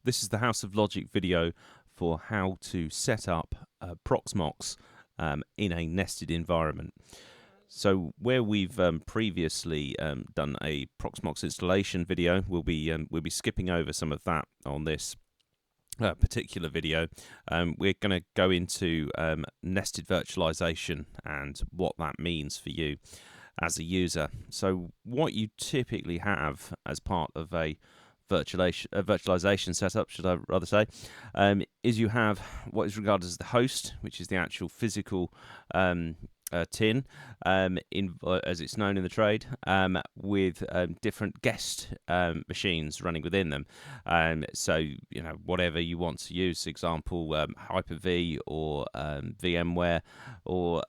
This is the House of Logic video for how to set up Proxmox in a nested environment. So where we've previously done a Proxmox installation video, we'll be skipping over some of that on this particular video. We're going to go into nested virtualization and what that means for you as a user. So what you typically have as part of a virtualization setup, should I rather say, is you have what is regarded as the host, which is the actual physical tin, as it's known in the trade, with different guest machines running within them. So, you know, whatever you want to use, for example, Hyper-V or VMware, or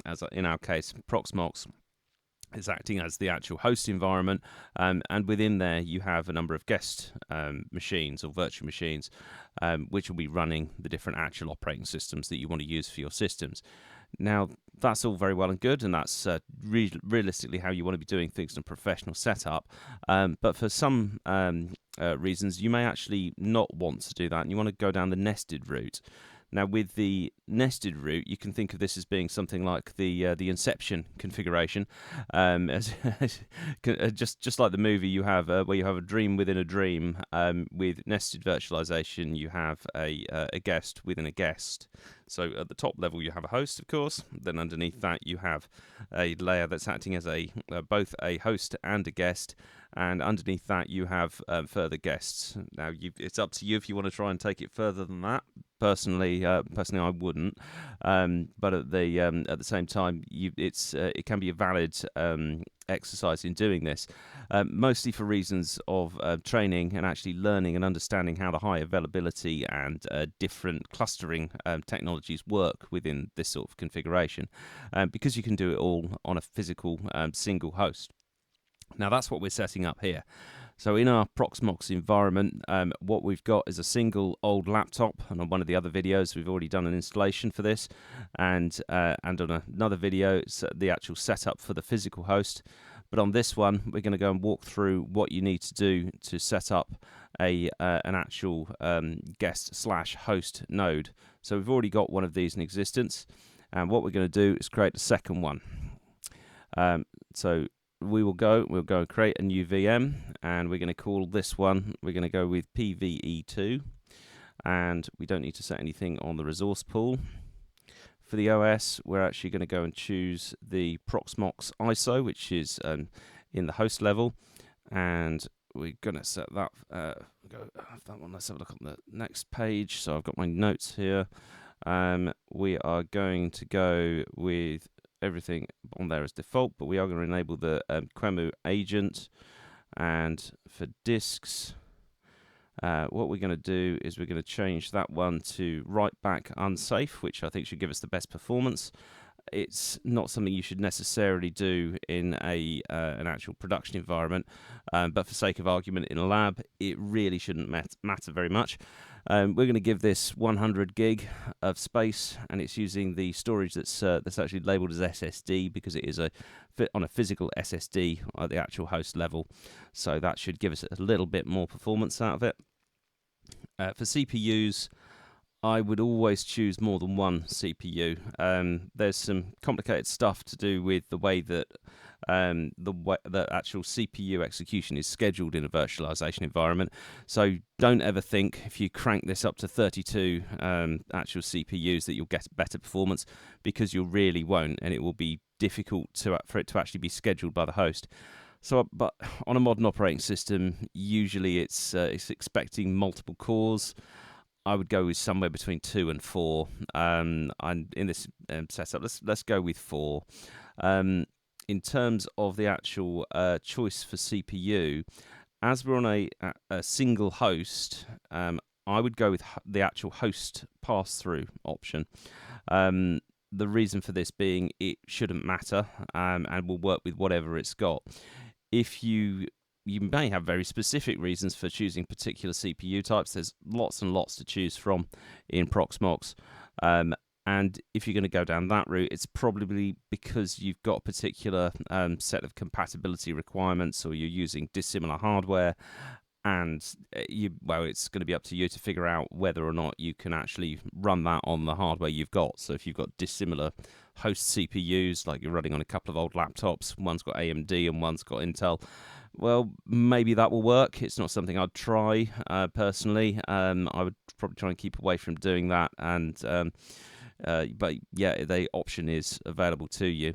as in our case, Proxmox is acting as the actual host environment, and within there you have a number of guest machines or virtual machines, which will be running the different actual operating systems that you want to use for your systems. Now, that's all very well and good, and that's realistically how you want to be doing things in a professional setup, but for some reasons you may actually not want to do that, and you want to go down the nested route. Now, with the nested route, you can think of this as being something like the Inception configuration, just like the movie you have, where you have a dream within a dream. With nested virtualization, you have a guest within a guest. So at the top level, you have a host, of course. Then underneath that, you have a layer that's acting as both a host and a guest. And underneath that, you have further guests. Now, it's up to you if you want to try and take it further than that. Personally, I wouldn't. But at the same time, it can be a valid exercise in doing this, mostly for reasons of training and actually learning and understanding how the high availability and different clustering technologies work within this sort of configuration, because you can do it all on a physical single host. Now, that's what we're setting up here. So in our Proxmox environment, what we've got is a single old laptop, and on one of the other videos we've already done an installation for this, and on another video it's the actual setup for the physical host. But on this one, we're going to go and walk through what you need to do to set up an actual guest/host node. So we've already got one of these in existence, and what we're going to do is create a second one. So we'll go and create a new VM, and we're going to call this one, we're going to go with PVE2, and we don't need to set anything on the resource pool. For the OS, we're actually going to go and choose the Proxmox ISO, which is in the host level, and we're going to set that, let's have a look on the next page. So I've got my notes here. We are going to go with everything on there as default, but we are going to enable the QEMU agent. And for disks, what we're going to do is we're going to change that one to write back unsafe, which I think should give us the best performance. It's not something you should necessarily do in an actual production environment, but for sake of argument in a lab, it really shouldn't matter very much. We're going to give this 100 gig of space, and it's using the storage that's actually labeled as SSD, because it is on a physical SSD at the actual host level. So that should give us a little bit more performance out of it. For CPUs, I would always choose more than one CPU. There's some complicated stuff to do with the way that the actual CPU execution is scheduled in a virtualization environment. So don't ever think if you crank this up to 32 actual CPUs that you'll get better performance, because you really won't, and it will be difficult for it to actually be scheduled by the host. So, but on a modern operating system, usually it's expecting multiple cores. I would go with somewhere between 2 and 4. And in this setup, let's go with 4. In terms of the actual choice for CPU, as we're on a single host, I would go with the actual host pass-through option. The reason for this being it shouldn't matter, and will work with whatever it's got. If you may have very specific reasons for choosing particular CPU types. There's lots and lots to choose from in Proxmox. And if you're going to go down that route, it's probably because you've got a particular set of compatibility requirements, or you're using dissimilar hardware. and it's going to be up to you to figure out whether or not you can actually run that on the hardware you've got. So if you've got dissimilar host CPUs, like you're running on a couple of old laptops, one's got AMD and one's got Intel, well, maybe that will work. It's not something I'd try personally. I would probably try and keep away from doing that. But yeah, the option is available to you.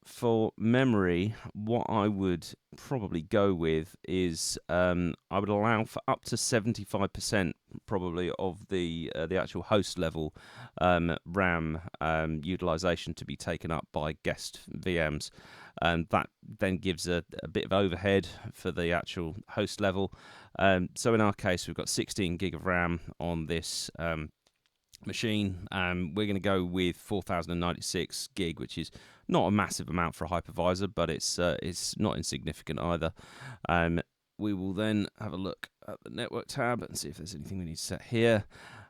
For memory, what I would probably go with is I would allow for up to 75% probably of the actual host level RAM utilization to be taken up by guest VMs, and that then gives a bit of overhead for the actual host level. So in our case, we've got 16 gig of RAM on this machine. We're going to go with 4096 gig, which is not a massive amount for a hypervisor, but it's not insignificant either. We will then have a look at the network tab and see if there's anything we need to set here.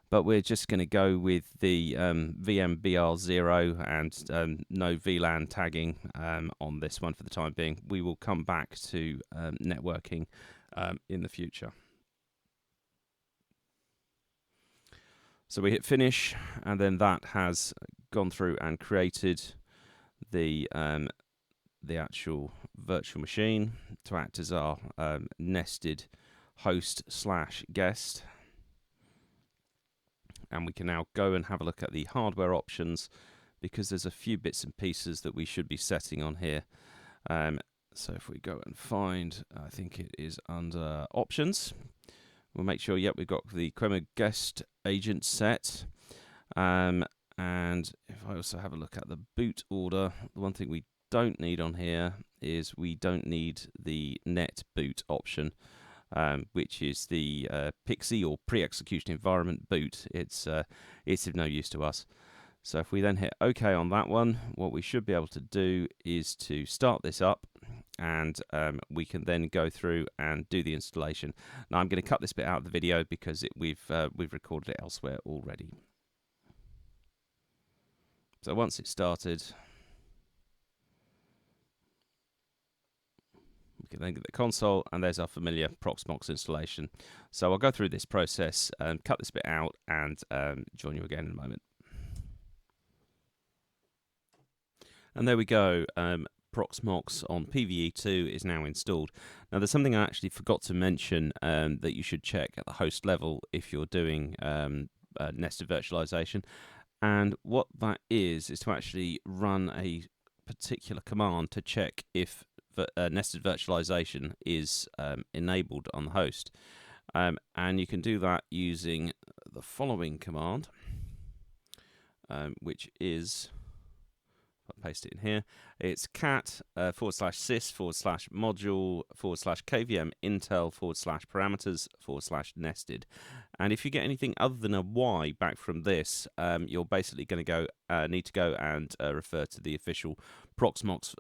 But we're just going to go with the VMBR0 and no VLAN tagging on this one for the time being. We will come back to networking in the future. So we hit finish, and then that has gone through and created the actual virtual machine to act as our nested host / guest. And we can now go and have a look at the hardware options, because there's a few bits and pieces that we should be setting on here. So if we go and find, I think it is under options. We'll make sure, we've got the Qemu guest agent set. And if I also have a look at the boot order, the one thing we don't need on here is we don't need the net boot option, which is the PXE or pre-execution environment boot. It's of no use to us. So if we then hit OK on that one, what we should be able to do is to start this up, and we can then go through and do the installation. Now I'm going to cut this bit out of the video because we've recorded it elsewhere already. So once it's started, we can then get the console, and there's our familiar Proxmox installation. So I'll go through this process, cut this bit out, and join you again in a moment. And there we go. Proxmox on PVE2 is now installed. Now there's something I actually forgot to mention that you should check at the host level if you're doing nested virtualization. And what that is to actually run a particular command to check if nested virtualization is enabled on the host. And you can do that using the following command, which is, I'll paste it in here. It's cat /sys /module /kvm intel /parameters /nested. And if you get anything other than a Y back from this, you're basically going to need to go and refer to the official Proxmox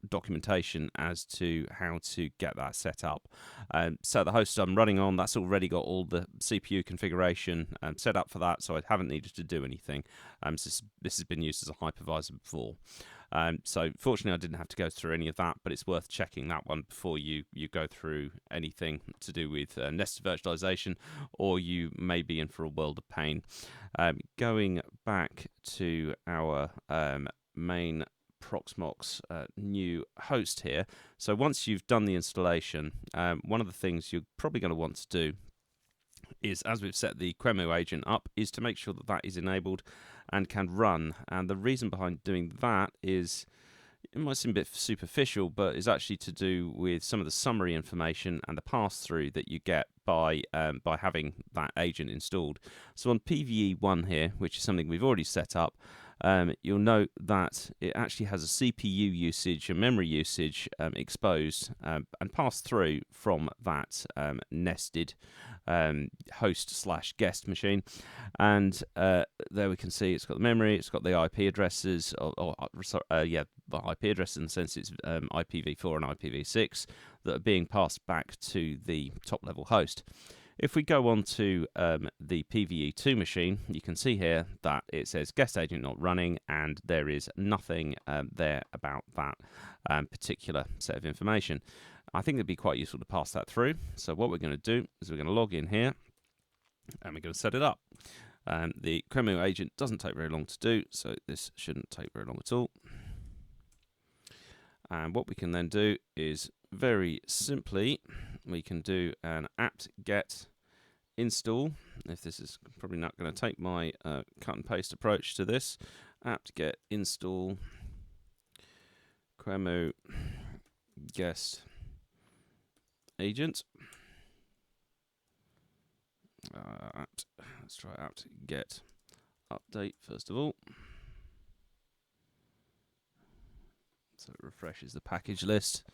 documentation as to how to get that set up. So the host I'm running on, that's already got all the CPU configuration set up for that, so I haven't needed to do anything. This has been used as a hypervisor before. So fortunately I didn't have to go through any of that, but it's worth checking that one before you go through anything to do with nested virtualization, or you may be in for a world of pain. Going back to our main Proxmox new host here. So once you've done the installation, one of the things you're probably going to want to do is, as we've set the Qemu agent up, is to make sure that that is enabled and can run. And the reason behind doing that is, it might seem a bit superficial, but is actually to do with some of the summary information and the pass-through that you get by having that agent installed. So on PVE1 here, which is something we've already set up, you'll note that it actually has a CPU usage and memory usage exposed and passed through from that nested host / guest machine. And there we can see it's got the memory, it's got the IP addresses, the IP addresses in the sense it's IPv4 and IPv6 that are being passed back to the top level host. If we go on to the PVE2 machine, you can see here that it says guest agent not running, and there is nothing there about that particular set of information. I think it'd be quite useful to pass that through. So what we're going to do is we're going to log in here and we're going to set it up. The Cremu agent doesn't take very long to do, so this shouldn't take very long at all. And what we can then do is very simply, we can do an apt-get install. If this is probably not going to take my cut and paste approach to this, apt-get install Cremu guest agent. Let's try apt-get update first of all. So it refreshes the package list.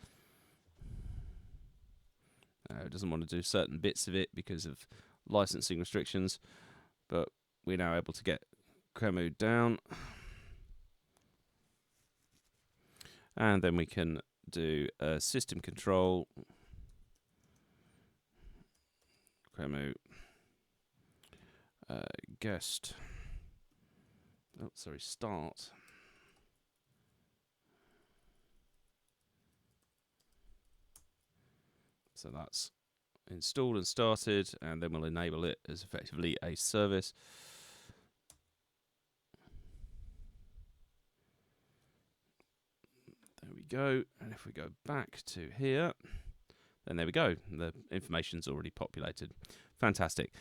It doesn't want to do certain bits of it because of licensing restrictions, but we're now able to get Cremu down. And then we can do system control, Cremu guest, start. So that's installed and started, and then we'll enable it as effectively a service. There we go. And if we go back to here, then there we go. The information's already populated. Fantastic.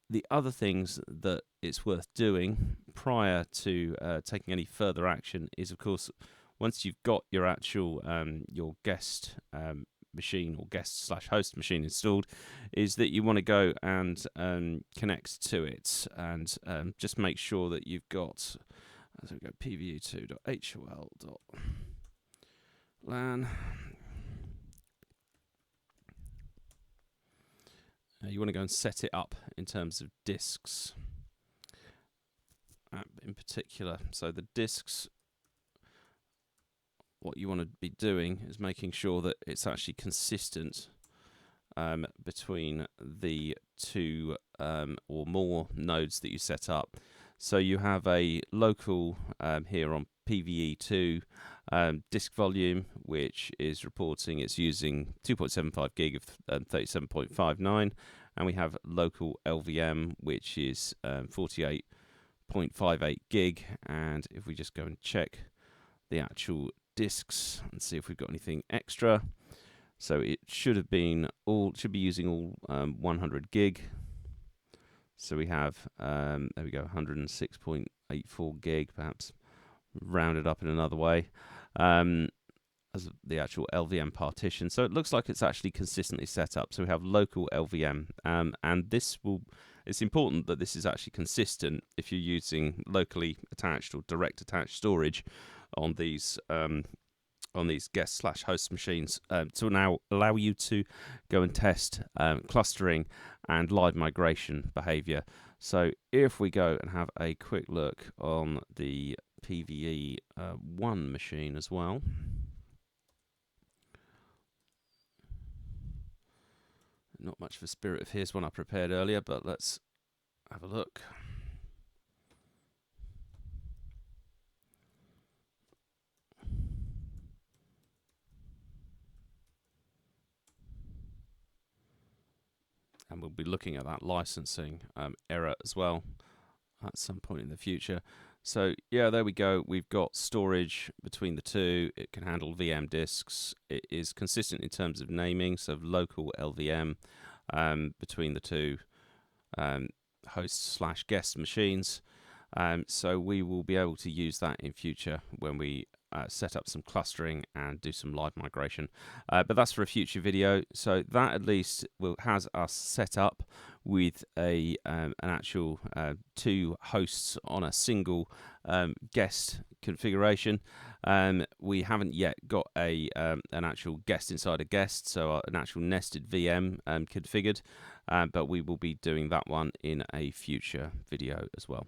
The other things that it's worth doing prior to taking any further action is, of course, once you've got your actual your guest machine or guest/host machine installed, is that you want to go and connect to it and just make sure that you've got, so we go pve2.hol.lan. You want to go and set it up in terms of disks in particular. So the disks, what you want to be doing is making sure that it's actually consistent between the two or more nodes that you set up. So you have a local here on PVE2 disk volume, which is reporting it's using 2.75 gig of 37.59, and we have local LVM, which is 48.58 gig. And if we just go and check the actual disks and see if we've got anything extra, so it should be using all 100 gig. So we have there we go, 106.84 gig, perhaps rounded up in another way, as the actual LVM partition. So it looks like it's actually consistently set up. So we have local LVM, and it's important that this is actually consistent if you're using locally attached or direct attached storage on these guest/host machines to now allow you to go and test clustering and live migration behavior. So if we go and have a quick look on the PVE 1 machine as well. Not much for spirit of here's one I prepared earlier, but let's have a look. And we'll be looking at that licensing error as well at some point in the future. So yeah, there we go. We've got storage between the two. It can handle VM disks. It is consistent in terms of naming, so local LVM between the two host/guest machines. So we will be able to use that in future when we set up some clustering and do some live migration. But that's for a future video. So that at least has us set up with an actual two hosts on a single guest configuration. We haven't yet got an actual guest inside a guest, so an actual nested VM configured, but we will be doing that one in a future video as well.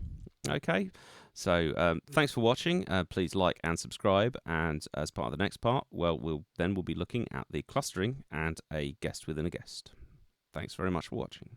Okay, so thanks for watching. Please like and subscribe, and as part of the next part, we'll be looking at the clustering and a guest within a guest. Thanks very much for watching.